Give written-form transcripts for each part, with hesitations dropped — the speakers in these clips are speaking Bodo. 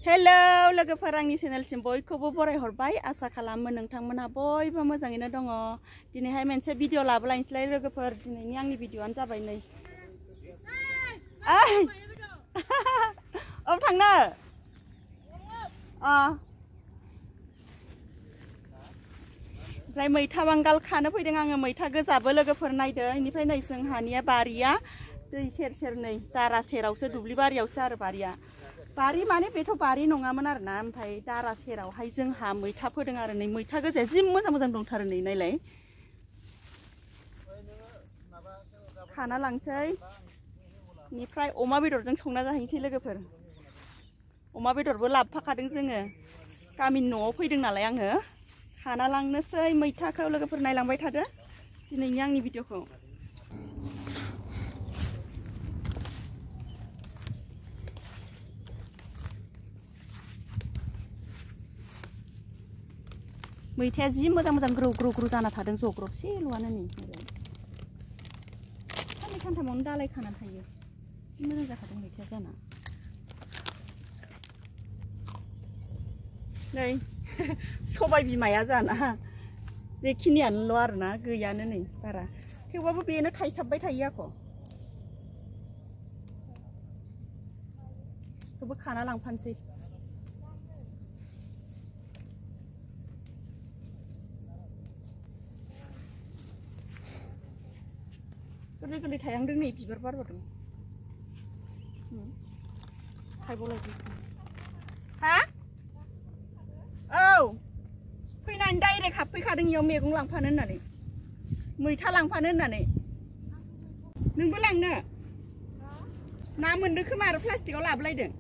हेलो लोगोफोर आंनि चेनेलसिम बयखौबो बराय हरबाय आसा खालामो नोंथांमोनहा बयबो मोजाङैनो दङ दिनैहाय मोनसे भिडिअ लाबोलायनोसै लोगोफोर दिनैनि आंनि भिडिअआनो जाबाय नै ओइ अब थांनो ओमफ्राय मैथा बांगाल खानो फैदों आङो मैथा गोजाबो लोगोफोर नायदो इनिफ्राय नै जोंहानिया बारिया दै सेर सेर नै दारा सेरावसो दुब्लि बारियावसो आरो बारिया बारि माने बेथ' बारि नङामोन आरोना ओमफ्राय दारा सेरावहाय जोंहा मैथा फोदों आरो नै मैथा गोजाया जि मोजां मोजां दंथारो नै नायलाय खाना लांसै इनिफ्राय अमा बेदरजों संना जाहैनोसै लोगोफोर अमा बेदरबो लाबोफाखादों जोङो गामिनि न'आव फैदों नालाय आङो खाना लांनोसै मैथाखौ लोगोफोर नायलांबाय थादो दिनैनि आंनि भिडिअखौ मैथाया जि मोजां मोजां ग्रौ ग्रौ ग्रौ जाना थादों जग्रबसेल'आनो नै साननै सानथामावनो दालाय खानानै थायो मोजां जाखादों मैथाया जाना नै सबाय बिमाया जाना बेखिनियानोल' आरोना गैयानो नै बारा थेवबाबो बेनो थाइसाबबाय थायो आख' बेखौबो खाना लांफानोसै गोरलै गोरलै थायहांदों नै बिबार बारबादों थाइबावलायदों हा औ फैनानै डाइरेक्ट हाबफैखादों इयाव मैगं लांफानो होननानै मैथा लांफानो होननानै नोंबो लांनो ना मोनदों खोमा आरो प्लास्टिकआव लाबोलायदों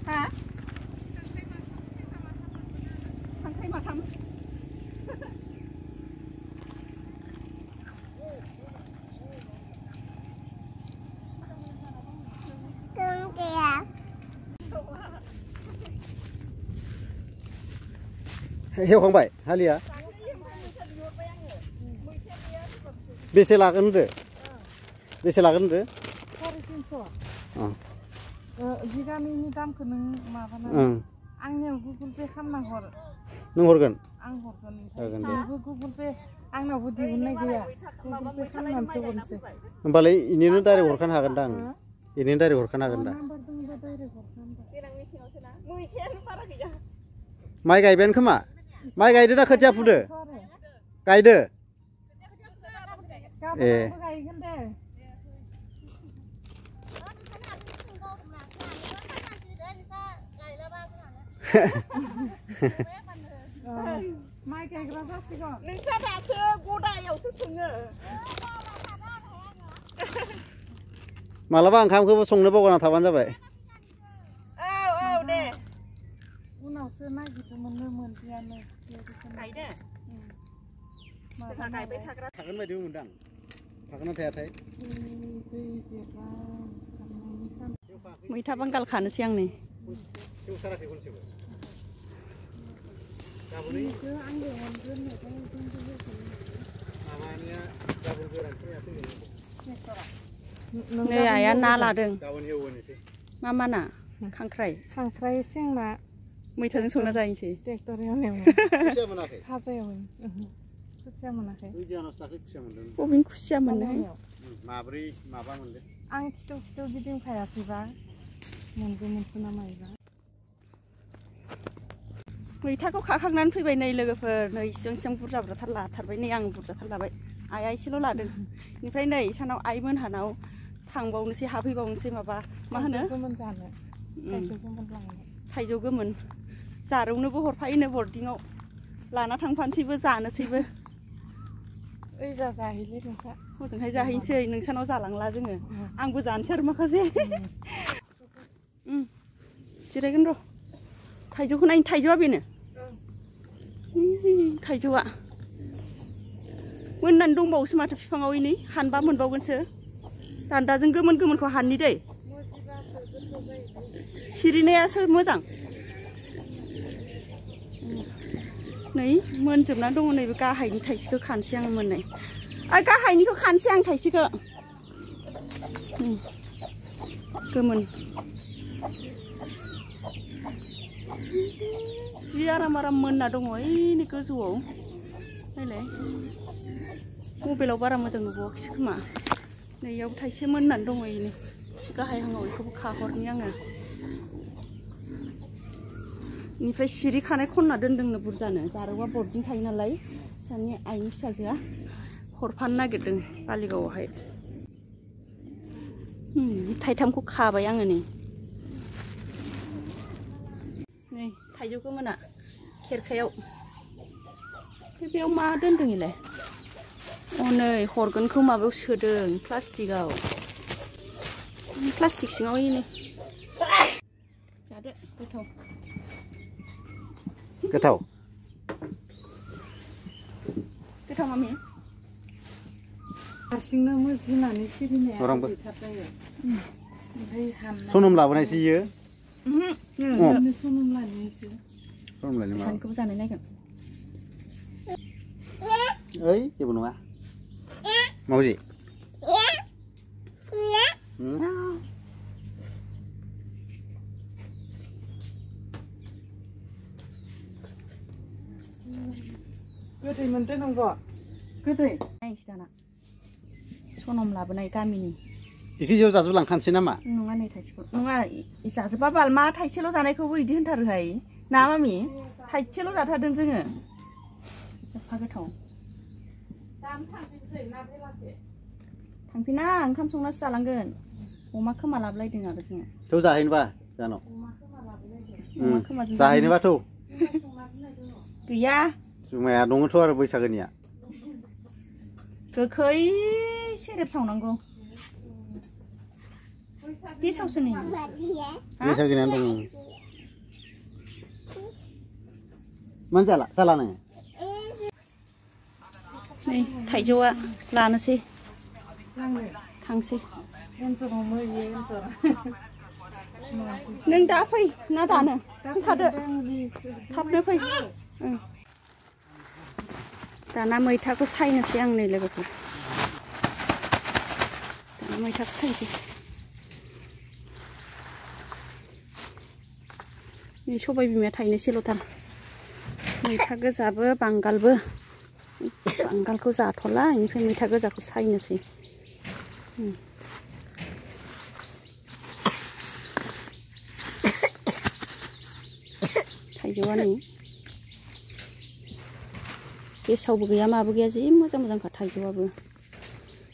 हा खांख्राइ माथाम हेवखांबाय हालिया बेसे लागोन होनदो बेसे लागोन होनदो 350 बिगामिनि दामखौ नों माबाना आंनियाव गुगोल पे खालामना हर नों हरगोन आं हरगोन नोंबो गुगोल पे आंनावबो दिहुननाय गैया गुगोल पे खालामनानैसो हरनोसै होमबालाय इनिनो डाइरेक्ट हरखानो हागोन दा आं इनिनो डाइरेक्ट हरखानो हागोन दा माइ गायबायानो खोमा माइ गायदो ना खोथिया फुदो गायदो ए गायगोन दे माइ गायग्रा जासिगोन नोंस्रा दासो गदायावसो सोङो मालाबा ओंखामखौबो संनो बावगारना थाबानो जाबाय औ औ दे उनावसो नागिरदोंमोन मोनदियानो गायदो जोंहा गायबाय थाग्रा थागोन बायदि मोनदां थागोन ना थायाथाय मैथा बांगाल खानोसै आं नै नै आइया ना लादों मा मा ना खांख्राइ सेंना मैथाजों संना जाहैनोसै ट्रेक्टर भाजा एवो खुसिया मोनाखै बबेनि खुसिया मोनो माब्रै माबा मोनदों आं खिथौ खिथौ गिदिंफायासैबा मोनगौमोनसो ना मायबा मैथाखौ खाखांनानै फैबाय नै लोगोफोर नै इसिबां बुरजा बुरजाथार लाथारबाय नै आं बुरजाथार लाबाय आइया एसेल' लादों ओमफ्राय नै सानाव आइ मोनहानाव थांबावनोसै हाफैबावनोसै माबा मा होनो थाइजौ गोमोन जारौनोबो हरफायोनो बर्डिंआव लाना थांफानोसैबो जानोसैबो ओइजा जाहैलै नोंसा हजोंहाय जाहैनोसै नोंसानाव जालांला जोङो आंबो जानोसै आरो माखासे जिरायगोन र' थाइजौखौ नायनो थाइजौआ बेनो थाइजौआ मोननानै दंबावोसो माथो बिफाङाव नै हानबा मोनबावगोनसो दान्दाजों गोमोन गोमोनखौ हाननि दै सिरिनायासो मोजां नै मोनजोबना दङ नैबे गाहायनि थाइसेखौ खानसै आं मोननाय गाहायनिखौ खानसै आं थाइसेखौ गोमोन जि आराम आराम मोनना दङ ओइनि गोजौआव नायलाय मबाइलाव बारा मोजां नुबावाखैसो खोमा नैयाव थाइसे मोननानै दङ इनि गाहायहाङाव बेखौबो खाहरनि आङो इनिफ्राय सिरि खानाय खनना दोनदोंनो बुरजानो जारौआ बर्डिं थायो नालाय सानि आइनि फिसाजोआ हरफानो नागिरदों बालिगावआवहाय थाइथामखौ खाबाय आङो नै थाइजौ गोमोना खेरखायाव बेयाव मा दोनदों इलाय नै हरगोनखौ माबायाव सोदों प्लास्टिकआव प्लास्टिक सिङाव इनो जादो गोथाव गोथाव गोथाव मामि हारसिंनो मोजिनानै सिरिनाया अरांबो जायो ओमफ्राय हामना सनम लाबोनायसो इयो सनम लानायसो सनम लायनो मा सानखौबो जानाय नायगोन ओइ जेबो नङा मावजि गोदै मोनदों नंगौ गोदै नायनोसै दाना सनम लाबोनाय गामिनि बेखौ जिउ जाजोबलांखानोसै नामा नङा नै थाइसेखौ नङा जाजोबा बाल मा थाइसेल' जानायखौबो बिदि होनथारोहाय ना मामि थाइसेल' जाथारदों जोङो एफा गोथाव थांफिना ओंखाम संनासो जालांगोन अमा खोमा लाबोलायदों आरो जोङो थौ जाहैनोबा जानाव अमा खोमाजों जाहैनोबा थौ गैया जुमाया दङथ' आरो बैसागोनिया गोखै सेरेब सावनांगौ गेसावसो नै बैसागोनिया दङ मानो जाला नोङो नै थाइजौआ लानोसै थांसै नों दा फै ना दानो थादो थाबनो फै दाना मैथाखौ सायनोसै आं नै लोगोफोर दाना मैथाखौ सायनोसै नै सबाय बिमाया थायनोसैल'थार मैथा गोजाबो बांगालबो बांगालखौ जाथ'ला बेनिफ्राय मैथा गोजाखौ सायनोसै थाइजौआ नै गेसावबो गैया माबो गैया जि मोजां मोजांखा थाइजौआबो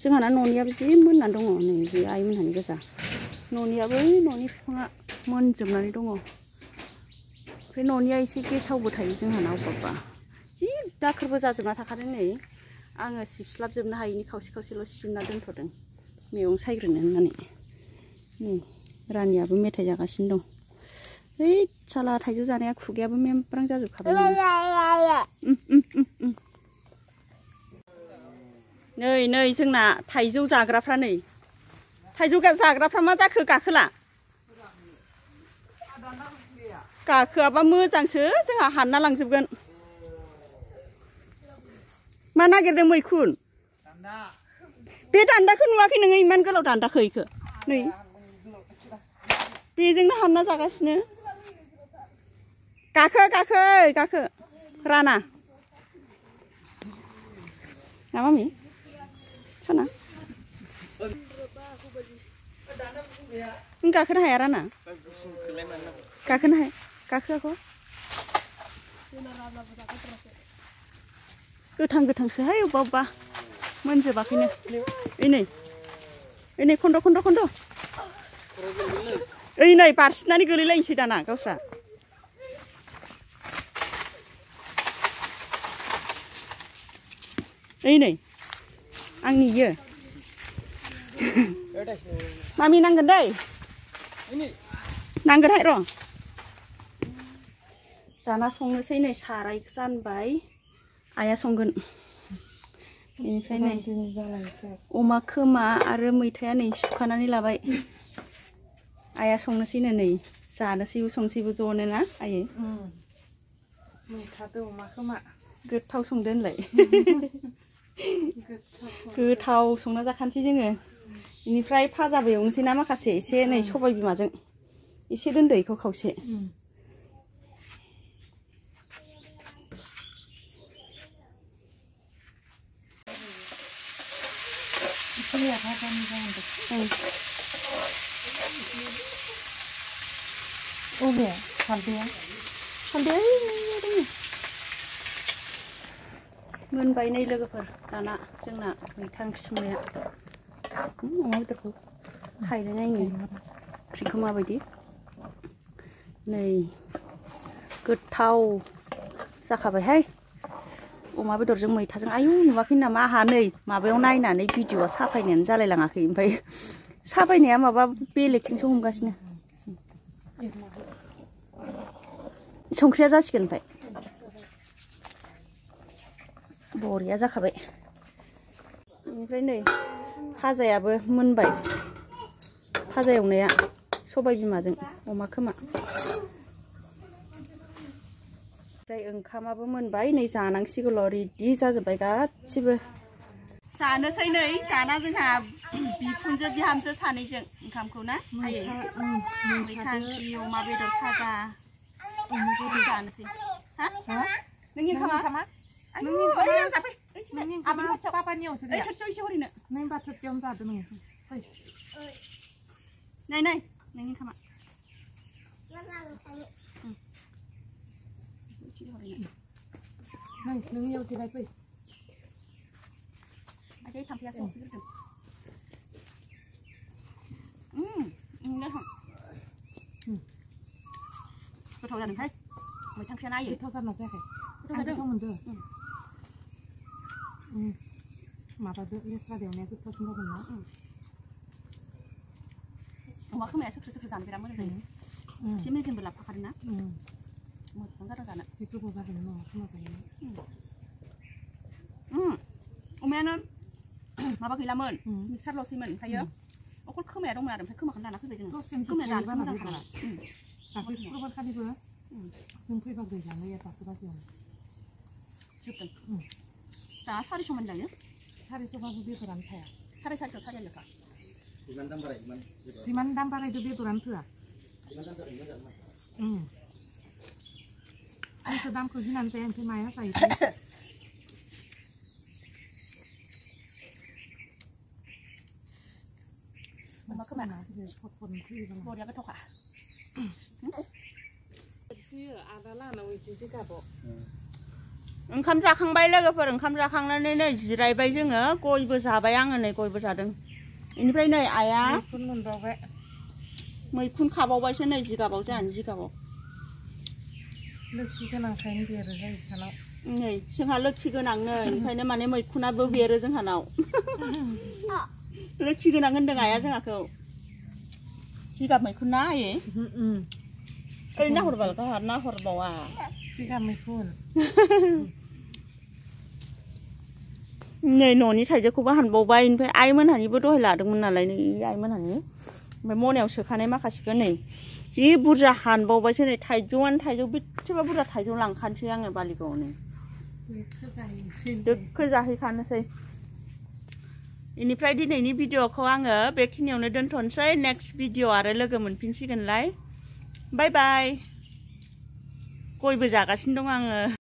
जोंहाना न'नियाबो जि मोननानै दङ नै बे आइमोनहानि गोजा न'नियाबो न'नि बिफाङा मोनजोबनानै दङ ओमफ्राय न'निया एसे गेसावबो थायो जोंहाना अबेबा जि दाखोरबो जाजोबना थाखादों नै आङो सिबस्लाबजोबनो हायिनि खावसे खावसेल' सिबना दोनथ'दों मैगं सायग्रोनो होननानै रानियाबो मेथाइ जागासिनो दं ओइ साला थाइजौ जानाया खुगायाबो मेमप्रां जाजोबखाबाय नै जोंना थाइजौ जाग्राफ्रा नै थाइजौ जाग्राफ्रा मा जाखो गाखोला गाखोआबा मोजांसो जोंहा हानना लांजोबगोन मा नागिरदों मैखुन बे दान्दाखौ नुवाखै नोङो इमान गोलाव दान्दाखौ इखो नै बेजोंनो हानना जागासिनो गाखो राना ना मामि साना नों गाखोनो हाया राना गाखोनो हाया गाखोआखौ गोथांसोहाय अबेबा मोनजोबाखैनो ओइ नै खन्द' ओइ नै बारसिनानै गोलैलायनोसै दाना गावस्रा ओइ नै आंनि इयो मामि नांगोन दै नांगोनहाय र' दाना संनोसै नै साराय जानबाय आइया संगोन बेनिफ्राय नै अमा खोमा आरो मैथाया नै सुखानानै लाबाय आइया संनोसैनो नै जानोसैबो संसैबो ज'नो ना आयै मैथादो अमा खोमा गोथाव संदो होनलाय गोथाव संना जाखानोसै जोङो बेनिफ्राय फाजाबो एवनोसै ना माखासे एसे नै सबाय बिमाजों एसे दोनदो इखौ खावसे अबे हालदैया मोनबाय नै लोगोफोर दाना जोंना मैथा ओंख्रि संनाया अमा बेदरखौ हायनो नायनो ओंख्रिखौ माबायदि नै गोथाव जाखाबायहाय अमा बेदरजों मैथाजों आयु नुवाखै नामा आहा नै माबायाव नायनानै भिडिअआ साफायनायानो जालायलाङाखै ओमफ्राय साफायनाया माबा बेलेगथिंसो हमगासिनो संख्रिया जासिगोन ओमफ्राय बरिया जाखाबाय बेनिफ्राय नै फाजायाबो मोनबाय फाजा एवनाया सबाय बिमाजों अमा खोमा ओमफ्राय ओंखामाबो मोनबाय नै जानांसिगौल' रेडि जाजोब्बाय गासिबो जानोसै नै दाना जोंहा बिखुनजो बिहामजो सानैजों ओंखामखौ ना आयै मैथा ओंख्रि अमा बेदर फाजा जानोसै हा नोंनि ओंखामा पापानियावसो गैया थोरसियाव एसे हरैनो नों बा थोरसियावनो जादो नोङो फै नाय नोंनि ओंखामा नोंनियाव जिराय फै आदै थांफैयासै गोथाव जादोंहाय मैथा ओंख्रिया नायो गोथाव जादोंना जायाखै गोथाव मोनदों माबादो लेस्रा देवनाया गोथावसिन जादों ना अमा खोमाया सोख्रो सोख्रो जानो बिराद मोजां जायो एसे मेजेमबो लाफाखादों ना मोजां जादों जानो एसे गोबाव जादों अमा खोमा जायो अमायानो माबा गैलामोन मिक्सारल'सैमोन ओमफ्रायो अकल खोमाया दंमोन आरो ओमफ्राय खोमाखौनो लाना फैबाय जोङो खोमाया जानोसो मोजां खाना दाख्लै शुक्रबार खालिबो जों फैबा गैलानो दासो बाजियावनो जोबदों दा 400 मोनजायो 400बाबो बेदरानो थाया 450 सारियानोखा जिमान दाम बारायदो बेदरानो थोआ आंसो दामखौ गिनानै जाया ओमफ्राय माया जायो अमा खोमा बरिया गोथावखा आदा लानाव इदिसो गाबो ओंखाम जाखांबाय लोगोफोर ओंखाम जाखांनानै नै जिरायबाय जोङो गयबो जाबाय आङो नै गयबो जादों बेनिफ्राय नै आइया मोनबावबाय मैखुन खाबावबायसो नै जिगाबाव जोंहानि जिगाबाव लोखि गोनांखायनो बेरो जायो सानाव नै जोंहा लोखि गोनांनो ओंखायनो माने मैखुनाबो बेरो जोंहानाव लोखि गोनां होनदों आइया जोंहाखौ जिगाब मैखुन ना आयै ओरै नाहरबाल गाहा नाहरबावा जिगाब मैखुन नै न'नि थाइजौखौबो हानबावबाय ओमफ्राय आइमोनहानिबो दहाय लादोंमोन नालाय नै आइमोनहानि ओमफ्राय मनायाव सोखानाय माखासेखौ नै जि बुरजा हानबावबायसो नै थाइजौआनो थाइजौ बेसेबा बुरजा थाइजौ लांखानोसै आङो बालिगावनो दोखो जाहैखानोसै बेनिफ्राय दिनैनि भिडिअखौ आङो बेखिनियावनो दोनथ'नोसै नेक्स्ट भिडिअ आरो लोगो मोनफिनसिगोनलाय बाय बाय गयबो जागासिनो दं आङो